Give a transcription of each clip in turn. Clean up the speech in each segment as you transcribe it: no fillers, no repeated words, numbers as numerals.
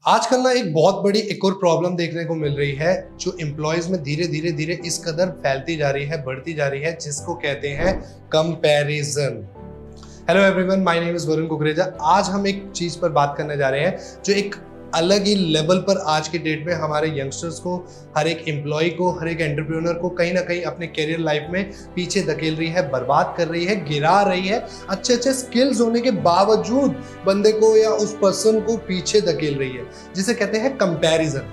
आजकल ना एक बहुत बड़ी एक और प्रॉब्लम देखने को मिल रही है जो एम्प्लॉयज में धीरे धीरे धीरे इस कदर फैलती जा रही है, बढ़ती जा रही है, जिसको कहते हैं comparison. Hello everyone, my name is Varun Kukreja. आज हम एक चीज पर बात करने जा रहे हैं जो एक अलग ही लेवल पर आज की डेट में हमारे यंगस्टर्स को, हर एक एम्प्लॉय को, हर एक एंटरप्रेन्योर को कहीं ना कहीं अपने करियर लाइफ में पीछे धकेल रही है, बर्बाद कर रही है, गिरा रही है। अच्छे अच्छे स्किल्स होने के बावजूद बंदे को या उस पर्सन को पीछे धकेल रही है, जिसे कहते हैं कंपैरिजन।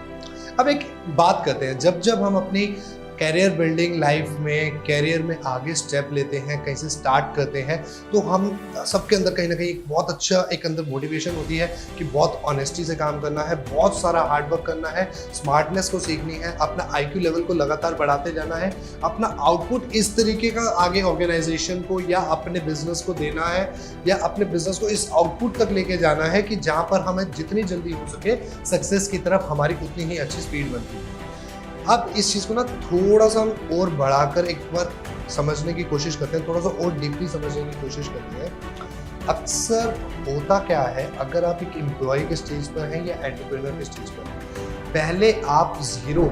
अब एक बात करते हैं, जब जब हम अपनी कैरियर बिल्डिंग लाइफ में, कैरियर में आगे स्टेप लेते हैं, कहीं से स्टार्ट करते हैं, तो हम सबके अंदर कहीं ना कहीं एक बहुत अच्छा एक अंदर मोटिवेशन होती है कि बहुत ऑनेस्टी से काम करना है, बहुत सारा हार्ड वर्क करना है, स्मार्टनेस को सीखनी है, अपना आईक्यू लेवल को लगातार बढ़ाते जाना है, अपना आउटपुट इस तरीके का आगे ऑर्गेनाइजेशन को या अपने बिजनेस को देना है, या अपने बिजनेस को इस आउटपुट तक लेके जाना है कि जहाँ पर हमें जितनी जल्दी हो सके सक्सेस की तरफ हमारी उतनी ही अच्छी स्पीड बनती है। अब इस चीज़ को ना थोड़ा सा हम और बढ़ाकर एक बार समझने की कोशिश करते हैं, थोड़ा सा और डीपली समझने की कोशिश करते हैं। अक्सर होता क्या है, अगर आप एक एम्प्लॉय के स्टेज पर हैं या एंटरप्रेन्योर के स्टेज पर हैं, पहले आप जीरो,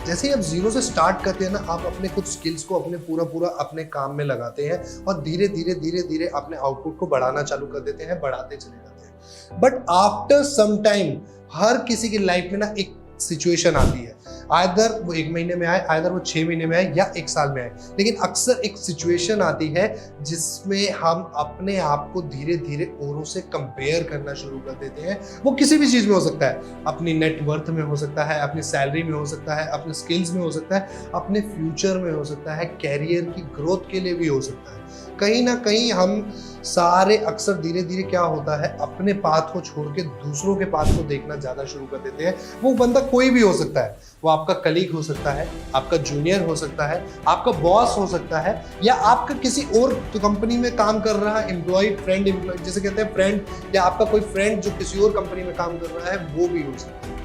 जैसे ही आप जीरो से स्टार्ट करते हैं ना, आप अपने कुछ स्किल्स को अपने पूरा अपने काम में लगाते हैं और धीरे धीरे अपने आउटपुट को बढ़ाना चालू कर देते हैं, बढ़ाते चले जाते हैं। बट आफ्टर सम टाइम हर किसी की लाइफ में ना एक सिचुएशन आती है, आइदर वो 1 महीने में आए, आइदर वो 6 महीने में आए या 1 साल में आए, लेकिन अक्सर एक सिचुएशन आती है जिसमें हम अपने आप को धीरे धीरे औरों से कंपेयर करना शुरू कर देते हैं। वो किसी भी चीज़ में हो सकता है, अपनी नेटवर्थ में हो सकता है, अपनी सैलरी में हो सकता है, अपने स्किल्स में हो सकता है, अपने फ्यूचर में हो सकता है, कैरियर की ग्रोथ के लिए भी हो सकता है। कहीं ना कहीं हम सारे अक्सर धीरे धीरे क्या होता है, अपने पाथ को छोड़ के दूसरों के पाथ को देखना ज़्यादा शुरू कर देते हैं। वो बंदा कोई भी हो सकता है, वो आपका कलीग हो सकता है, आपका जूनियर हो सकता है, आपका बॉस हो सकता है, या आपका किसी और कंपनी में काम कर रहा है एम्प्लॉय, फ्रेंड एम्प्लॉय जिसे कहते हैं फ्रेंड, या आपका कोई फ्रेंड जो किसी और कंपनी में काम कर रहा है, वो भी हो सकता है।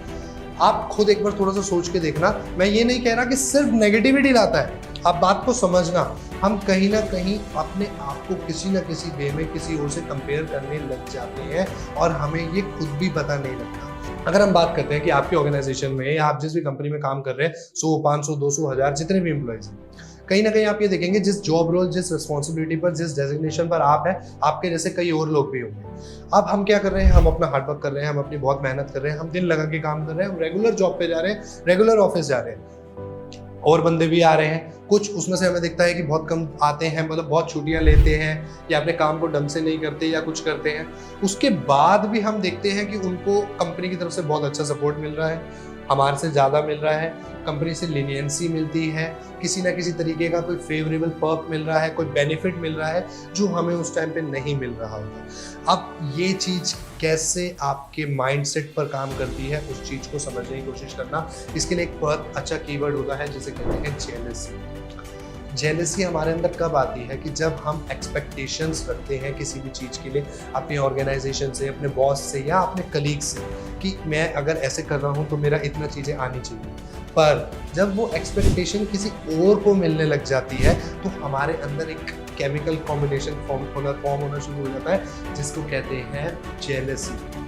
आप खुद एक बार थोड़ा सा सोच के देखना। मैं ये नहीं कह रहा कि सिर्फ नेगेटिविटी लाता है, आप बात को समझना। हम कहीं ना कहीं अपने आप को किसी ना किसी वे में किसी और से कंपेयर करने लग जाते हैं और हमें ये खुद भी पता नहीं लगता। अगर हम बात करते हैं कि आपकी ऑर्गेनाइजेशन में या आप जिस भी कंपनी में काम कर रहे हैं, 100, 500, 200, 1000 जितने भी एम्प्लॉयज हैं, कहीं ना कहीं आप ये देखेंगे जिस जॉब रोल, जिस रिस्पॉन्सिबिलिटी पर, जिस डेजिग्नेशन पर आप हैं, आपके जैसे कई और लोग भी होंगे। अब हम क्या कर रहे हैं, हम अपना हार्डवर्क कर रहे हैं, हम अपनी बहुत मेहनत कर रहे हैं, हम दिन लगा के काम कर रहे हैं, हम रेगुलर जॉब पे जा रहे हैं, रेगुलर ऑफिस जा रहे हैं, और बंदे भी आ रहे हैं। कुछ उसमें से हमें दिखता है कि बहुत कम आते हैं, मतलब बहुत छुट्टियां लेते हैं या अपने काम को ढंग से नहीं करते या कुछ करते हैं। उसके बाद भी हम देखते हैं कि उनको कंपनी की तरफ से बहुत अच्छा सपोर्ट मिल रहा है, हमारे से ज़्यादा मिल रहा है, कंपनी से लीनियंसी मिलती है, किसी ना किसी तरीके का कोई फेवरेबल पर्क मिल रहा है, कोई बेनिफिट मिल रहा है जो हमें उस टाइम पे नहीं मिल रहा होता। अब ये चीज़ कैसे आपके माइंडसेट पर काम करती है, उस चीज़ को समझने की कोशिश करना। इसके लिए एक बहुत अच्छा कीवर्ड होता है जिसे कहते हैं जेलसी। जेलसी हमारे अंदर कब आती है कि जब हम एक्सपेक्टेशंस रखते हैं किसी भी चीज़ के लिए, अपनी ऑर्गेनाइजेशन से, अपने बॉस से या अपने कलीग से, कि मैं अगर ऐसे कर रहा हूँ तो मेरा इतना चीज़ें आनी चाहिए। पर जब वो एक्सपेक्टेशन किसी और को मिलने लग जाती है तो हमारे अंदर एक केमिकल कॉम्बिनेशन फॉर्म होना शुरू हो जाता है जिसको कहते हैं जेलसी।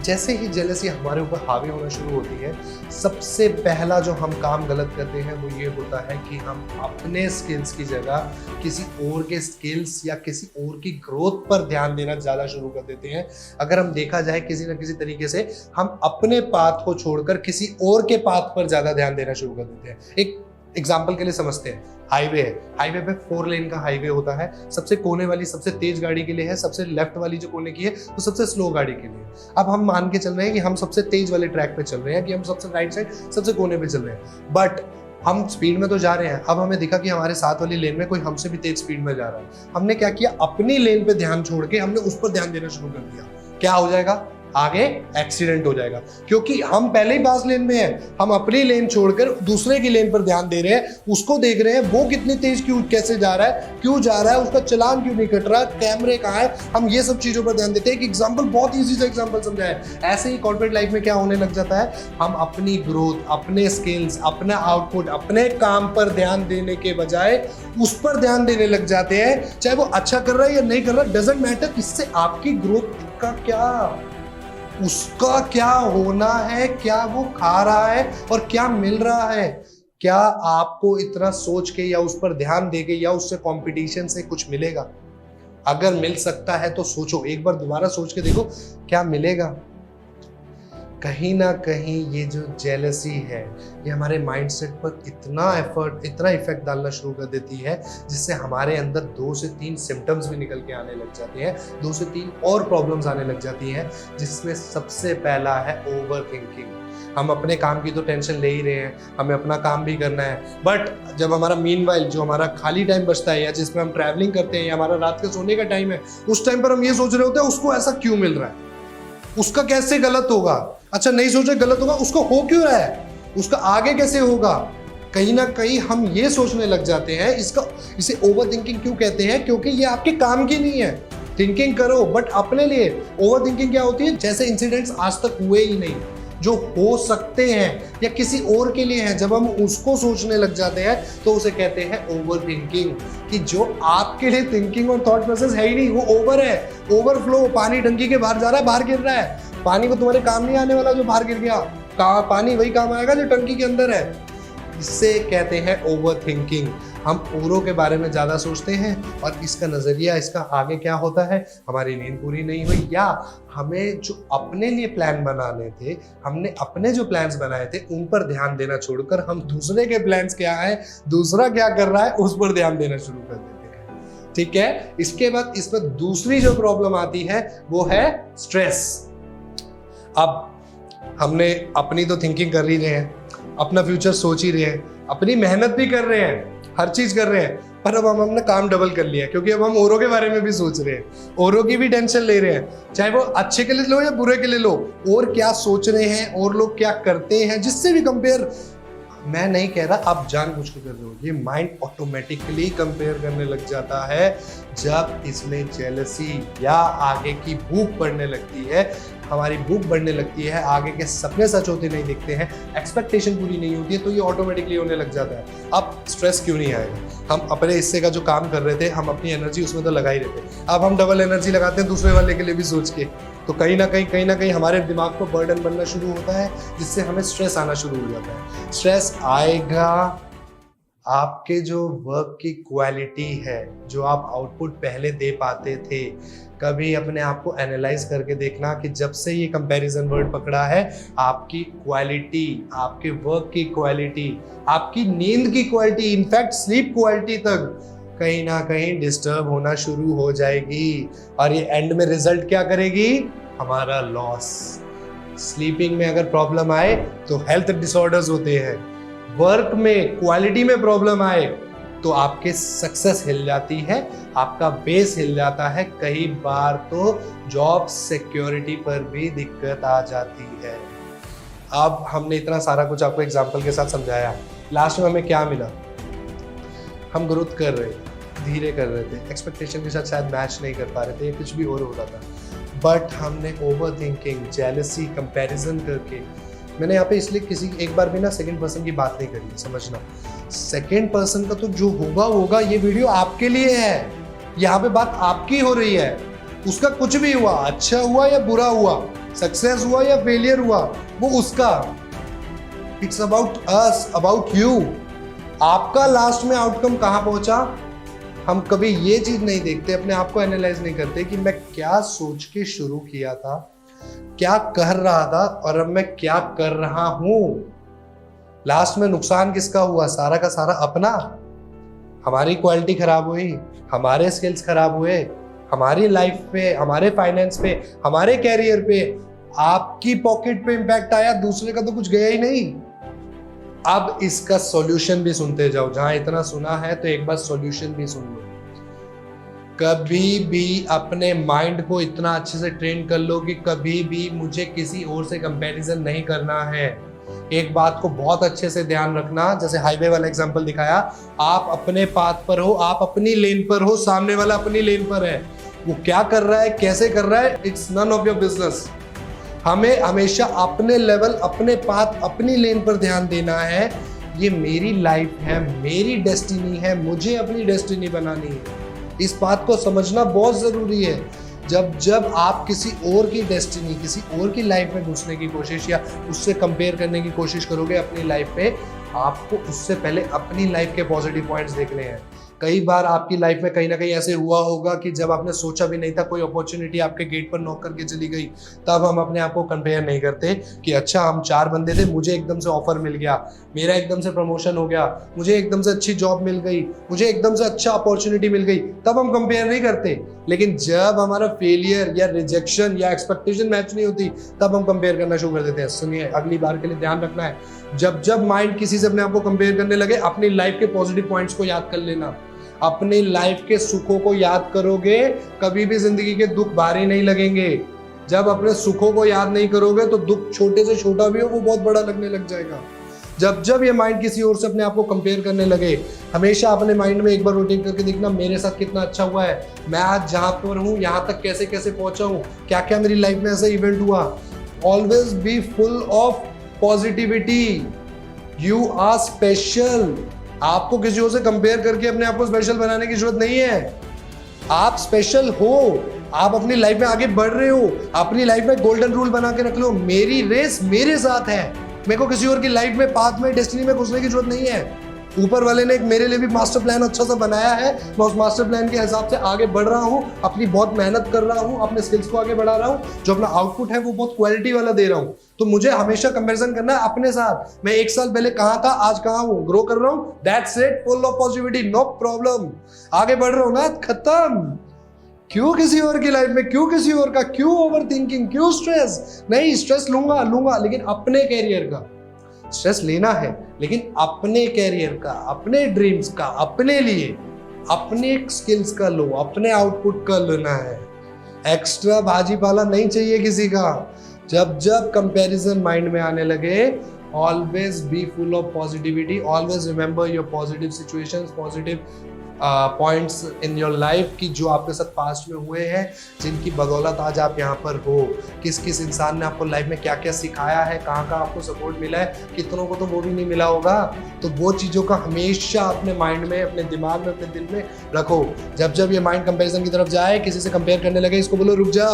जैसे ही जेलसी हमारे ऊपर हावी होना शुरू होती है, सबसे पहला जो हम काम गलत करते हैं वो ये होता है कि हम अपने स्किल्स की जगह किसी और के स्किल्स या किसी और की ग्रोथ पर ध्यान देना ज़्यादा शुरू कर देते हैं। अगर हम देखा जाए किसी न किसी तरीके से हम अपने पाथ को छोड़कर किसी और के पाथ पर ज़्यादा ध्यान देना शुरू कर देते हैं। एक एग्जाम्पल के लिए समझते हैं, हाईवे है, हाईवे पे 4 लेन का हाईवे होता है। सबसे कोने वाली सबसे तेज गाड़ी के लिए है, सबसे लेफ्ट वाली जो कोने की है वो सबसे स्लो गाड़ी के लिए। अब हम मान के चल रहे हैं कि हम सबसे तेज वाले ट्रैक पे चल रहे हैं, कि हम सबसे राइट साइड सबसे कोने पे चल रहे हैं, बट हम स्पीड में तो जा रहे हैं। अब हमें दिखा कि हमारे साथ वाली लेन में कोई हमसे भी तेज स्पीड में जा रहा है। हमने क्या किया, अपनी लेन पे ध्यान छोड़ के हमने उस पर ध्यान देना शुरू कर दिया। क्या हो जाएगा, आगे एक्सीडेंट हो जाएगा, क्योंकि हम पहले ही पास लेन में हैं। हम अपनी लेन छोड़कर दूसरे की लेन पर ध्यान दे रहे हैं, उसको देख रहे हैं वो कितनी तेज क्यों, कैसे जा रहा है, क्यों जा रहा है, उसका चलान क्यों नहीं कट रहा, कैमरे कहाँ है, हम ये सब चीजों पर ध्यान देते हैं। एक एग्जांपल, बहुत इजी सा एग्जांपल समझा है। ऐसे ही कॉर्पोरेट लाइफ में क्या होने लग जाता है, हम अपनी ग्रोथ, अपने स्किल्स, अपना आउटपुट, अपने काम पर ध्यान देने के बजाय उस पर ध्यान देने लग जाते हैं। चाहे वो अच्छा कर रहा है या नहीं कर रहा, डजंट मैटर, इससे आपकी ग्रोथ का क्या। उसका क्या होना है, क्या वो खा रहा है और क्या मिल रहा है। क्या आपको इतना सोच के या उस पर ध्यान दे के या उससे कंपटीशन से कुछ मिलेगा? अगर मिल सकता है तो सोचो, एक बार दोबारा सोच के देखो क्या मिलेगा। कहीं ना कहीं ये जो जेलसी है ये हमारे माइंडसेट पर इतना इफेक्ट डालना शुरू कर देती है, जिससे हमारे अंदर 2 से 3 सिम्टम्स भी निकल के आने लग जाते हैं, 2 से 3 और प्रॉब्लम्स आने लग जाती हैं, जिसमें सबसे पहला है ओवर थिंकिंग। हम अपने काम की तो टेंशन ले ही रहे हैं, हमें अपना काम भी करना है, बट जब हमारा मीनवाइल जो हमारा खाली टाइम बचता है या जिसमें हम ट्रैवलिंग करते हैं या हमारा रात के सोने का टाइम है, उस टाइम पर हम ये सोच रहे होते हैं उसको ऐसा क्यों मिल रहा है, उसका कैसे गलत होगा। अच्छा नहीं सोच रहे गलत होगा, उसको हो क्यों रहा है, उसका आगे कैसे होगा। कहीं ना कहीं हम ये सोचने लग जाते हैं। इसे ओवर थिंकिंग क्यों कहते हैं? क्योंकि ये आपके काम की नहीं है। थिंकिंग करो बट अपने लिए। ओवर थिंकिंग क्या होती है? जैसे इंसिडेंट्स आज तक हुए ही नहीं, जो हो सकते हैं या किसी और के लिए हैं, जब हम उसको सोचने लग जाते हैं तो उसे कहते हैं ओवर थिंकिंग। कि जो आपके लिए थिंकिंग और थॉट प्रोसेस है ही नहीं, वो ओवर है। ओवरफ्लो, पानी टंकी के बाहर जा रहा है, बाहर गिर रहा है। पानी को तुम्हारे काम नहीं आने वाला जो बाहर गिर गया, पानी वही काम आएगा जो टंकी के अंदर है। इससे कहते हैं ओवर थिंकिंग। हम औरों के बारे में ज़्यादा सोचते हैं और इसका नज़रिया, इसका आगे क्या होता है, हमारी नींद पूरी नहीं हुई या हमें जो अपने लिए प्लान बनाने थे, हमने अपने जो प्लान्स बनाए थे उन पर ध्यान देना छोड़कर हम दूसरे के प्लान्स क्या है, दूसरा क्या कर रहा है, उस पर ध्यान देना शुरू कर देते हैं। ठीक है। इसके बाद इसमें दूसरी जो प्रॉब्लम आती है वो है स्ट्रेस। अब हमने अपनी तो थिंकिंग कर ही रहे हैं, अपना फ्यूचर सोच ही रहे हैं, अपनी मेहनत भी कर रहे हैं, हर चीज कर रहे हैं, पर अब हमने काम डबल कर लिया क्योंकि अब हम औरों के बारे में भी सोच रहे हैं, औरों की भी टेंशन ले रहे हैं, चाहे वो अच्छे के लिए लो या बुरे के लिए लो। और क्या सोच रहे हैं और लोग क्या करते हैं, जिससे भी कंपेयर। मैं नहीं कह रहा आप जानबूझ के कर रहे हो, ये माइंड ऑटोमेटिकली कंपेयर करने लग जाता है जब इसमें जेलसी या आगे की भूख बढ़ने लगती है। हमारी भूख बढ़ने लगती है, आगे के सपने सच होते नहीं दिखते हैं, एक्सपेक्टेशन पूरी नहीं होती है, तो ये ऑटोमेटिकली होने लग जाता है। अब स्ट्रेस क्यों नहीं आएगा? हम अपने हिस्से का जो काम कर रहे थे, हम अपनी एनर्जी उसमें तो लगा ही रहे थे, अब हम डबल एनर्जी लगाते हैं दूसरे वाले के लिए भी सोच के, तो कहीं ना कहीं हमारे दिमाग को बर्डन बनना शुरू होता है, जिससे हमें स्ट्रेस आना शुरू हो जाता है। स्ट्रेस आएगा, आपके जो वर्क की क्वालिटी है, जो आप आउटपुट पहले दे पाते थे, कभी अपने आप को एनालाइज करके देखना कि जब से ये कंपैरिजन वर्ड पकड़ा है, आपकी क्वालिटी, आपके वर्क की क्वालिटी, आपकी नींद की क्वालिटी, इनफैक्ट स्लीप क्वालिटी तक कहीं ना कहीं डिस्टर्ब होना शुरू हो जाएगी। और ये एंड में रिजल्ट क्या करेगी? हमारा लॉस। स्लीपिंग में अगर प्रॉब्लम आए तो हेल्थ डिसऑर्डर्स होते हैं, वर्क में क्वालिटी में प्रॉब्लम आए तो आपके सक्सेस हिल जाती है, आपका बेस हिल जाता है, कई बार तो जॉब सिक्योरिटी पर भी दिक्कत आ जाती है। अब हमने इतना सारा कुछ आपको एग्जांपल के साथ समझाया, लास्ट में हमें क्या मिला? हम ग्रोथ कर रहे थे, धीरे कर रहे थे, एक्सपेक्टेशन के साथ शायद मैच नहीं कर पा रहे थे, या कुछ भी और हो रहा था, बट हमने ओवर थिंकिंग, जेलसी, कंपैरिजन करके, मैंने यहाँ पे इसलिए किसी एक बार भी ना सेकंड पर्सन की बात नहीं करी, समझना। सेकंड पर्सन का तो जो होगा, ये वीडियो आपके लिए है, यहाँ पे बात आपकी हो रही है। उसका कुछ भी हुआ, अच्छा हुआ या बुरा हुआ, सक्सेस हुआ या फेलियर हुआ, वो उसका। It's about us, about you. आपका लास्ट में आउटकम कहाँ पहुंचा? हम कभी ये चीज नहीं देखते, अपने आप को एनालाइज नहीं करते कि मैं क्या सोच के शुरू किया था, क्या कर रहा था और अब मैं क्या कर रहा हूं। लास्ट में नुकसान किसका हुआ? सारा का सारा अपना। हमारी क्वालिटी खराब हुई, हमारे स्किल्स खराब हुए, हमारी लाइफ पे, हमारे फाइनेंस पे, हमारे कैरियर पे, आपकी पॉकेट पे इंपैक्ट आया, दूसरे का तो कुछ गया ही नहीं। अब इसका सॉल्यूशन भी सुनते जाओ, जहां इतना सुना है तो एक बार सॉल्यूशन भी सुन लो। कभी भी अपने माइंड को इतना अच्छे से ट्रेन कर लो कि कभी भी मुझे किसी और से कंपैरिजन नहीं करना है। एक बात को बहुत अच्छे से ध्यान रखना, जैसे हाईवे वाला एग्जांपल दिखाया, आप अपने पाथ पर हो, आप अपनी लेन पर हो, सामने वाला अपनी लेन पर है, वो क्या कर रहा है, कैसे कर रहा है, it's none of your business. हमें हमेशा अपने लेवल, अपने पाथ, अपनी लेन पर ध्यान देना है। ये मेरी लाइफ है, मेरी डेस्टिनी है, मुझे अपनी डेस्टिनी बनानी है। इस बात को समझना बहुत जरूरी है। जब जब आप किसी और की डेस्टिनी, किसी और की लाइफ में घुसने की कोशिश या उससे कंपेयर करने की कोशिश करोगे अपनी लाइफ पे, आपको उससे पहले अपनी लाइफ के पॉजिटिव पॉइंट्स देखने हैं। कई बार आपकी लाइफ में कहीं ना कहीं ऐसे हुआ होगा कि जब आपने सोचा भी नहीं था, कोई अपॉर्चुनिटी आपके गेट पर नॉक करके चली गई, तब हम अपने आप को कंपेयर नहीं करते कि अच्छा हम 4 बंदे थे, मुझे एकदम से ऑफर मिल गया, मेरा एकदम से प्रमोशन हो गया, मुझे एकदम से अच्छी जॉब मिल गई, मुझे एकदम से अच्छा अपॉर्चुनिटी मिल गई, तब हम कंपेयर नहीं करते। लेकिन जब हमारा फेलियर या रिजेक्शन या एक्सपेक्टेशन मैच नहीं होती, तब हम कंपेयर करना शुरू कर देते हैं। सुनिए, अगली बार के लिए ध्यान रखना है, जब जब माइंड किसी से अपने आप को कंपेयर करने लगे, अपनी लाइफ के पॉजिटिव पॉइंट्स को याद कर लेना। अपनी लाइफ के सुखों को याद करोगे, कभी भी जिंदगी के दुख भारी नहीं लगेंगे। जब अपने सुखों को याद नहीं करोगे तो दुख छोटे से छोटा भी हो वो बहुत बड़ा लगने लग जाएगा। जब जब ये माइंड किसी और से अपने आप को कंपेयर करने लगे, हमेशा अपने माइंड में एक बार रोटेट करके देखना, मेरे साथ कितना अच्छा हुआ है, मैं आज जहां पर हूँ यहाँ तक कैसे कैसे पहुंचा हूँ, क्या क्या मेरी लाइफ में ऐसा इवेंट हुआ। Always be full of positivity. You are special. आपको किसी और से कंपेयर करके अपने आप को स्पेशल बनाने की जरूरत नहीं है। आप स्पेशल हो, आप अपनी लाइफ में आगे बढ़ रहे हो। अपनी लाइफ में गोल्डन रूल बना के रख लो, मेरी रेस मेरे साथ है, मेरे को किसी और की लाइफ में, पाथ में, डेस्टिनी में घुसने की जरूरत नहीं है। ऊपर वाले ने एक मेरे लिए भी मास्टर प्लान अच्छा सा बनाया है, मैं उस मास्टर प्लान के हिसाब से आगे बढ़ रहा हूँ, अपनी बहुत मेहनत कर रहा हूँ, अपने स्किल्स को आगे बढ़ा रहा हूँ, जो अपना आउटपुट है वो बहुत क्वालिटी वाला दे रहा हूँ। तो मुझे हमेशा कंपैरिजन करना है अपने साथ। मैं 1 साल पहले कहाँ था, आज कहाँ हूँ, ग्रो कर रहा हूँ, that's it, full of positivity, no problem. आगे बढ़ रहा हूँ ना, खत्म। क्यों किसी और की लाइफ में, क्यों किसी और का, क्यों ओवर थिंकिंग, क्यों स्ट्रेस? नहीं, स्ट्रेस लूंगा लेकिन अपने कैरियर का स्ट्रेस लेना है, लेकिन अपने कैरियर का, अपने ड्रीम्स का, अपने लिए, अपने स्किल्स का लो, अपने आउटपुट का लेना है। एक्स्ट्रा भाजी पाला नहीं चाहिए किसी का। जब जब कंपैरिजन माइंड में आने लगे, always be full of positivity, always remember your positive situations, positive points in your life की जो आपके साथ पास्ट में हुए हैं, जिनकी बदौलत आज आप यहाँ पर हो। किस किस इंसान ने आपको लाइफ में क्या क्या सिखाया है, कहाँ कहाँ आपको सपोर्ट मिला है, कितनों को तो वो भी नहीं मिला होगा। तो वो चीज़ों का हमेशा अपने माइंड में, अपने दिमाग में, अपने दिल में रखो। जब जब ये माइंड कंपेरिजन की तरफ जाए, किसी से कंपेयर करने लगे, इसको बोलो रुक जा,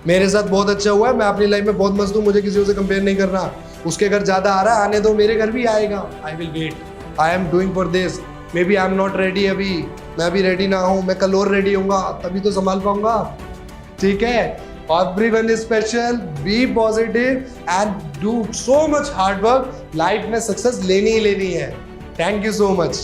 मेरे साथ बहुत अच्छा हुआ है, मैं अपनी लाइफ में बहुत मस्त हूँ, मुझे किसी से कंपेयर नहीं करना। उसके घर ज़्यादा आ रहा है, आने दो, मेरे घर भी आएगा। I will wait, I am doing for this. Maybe I am not ready, अभी मैं अभी रेडी ना हूँ, मैं कल और रेडी होऊंगा, तभी तो संभाल पाऊंगा। ठीक है, everyone is special, be positive and do so much hard work. Life में सक्सेस लेनी ही लेनी है। Thank you so much.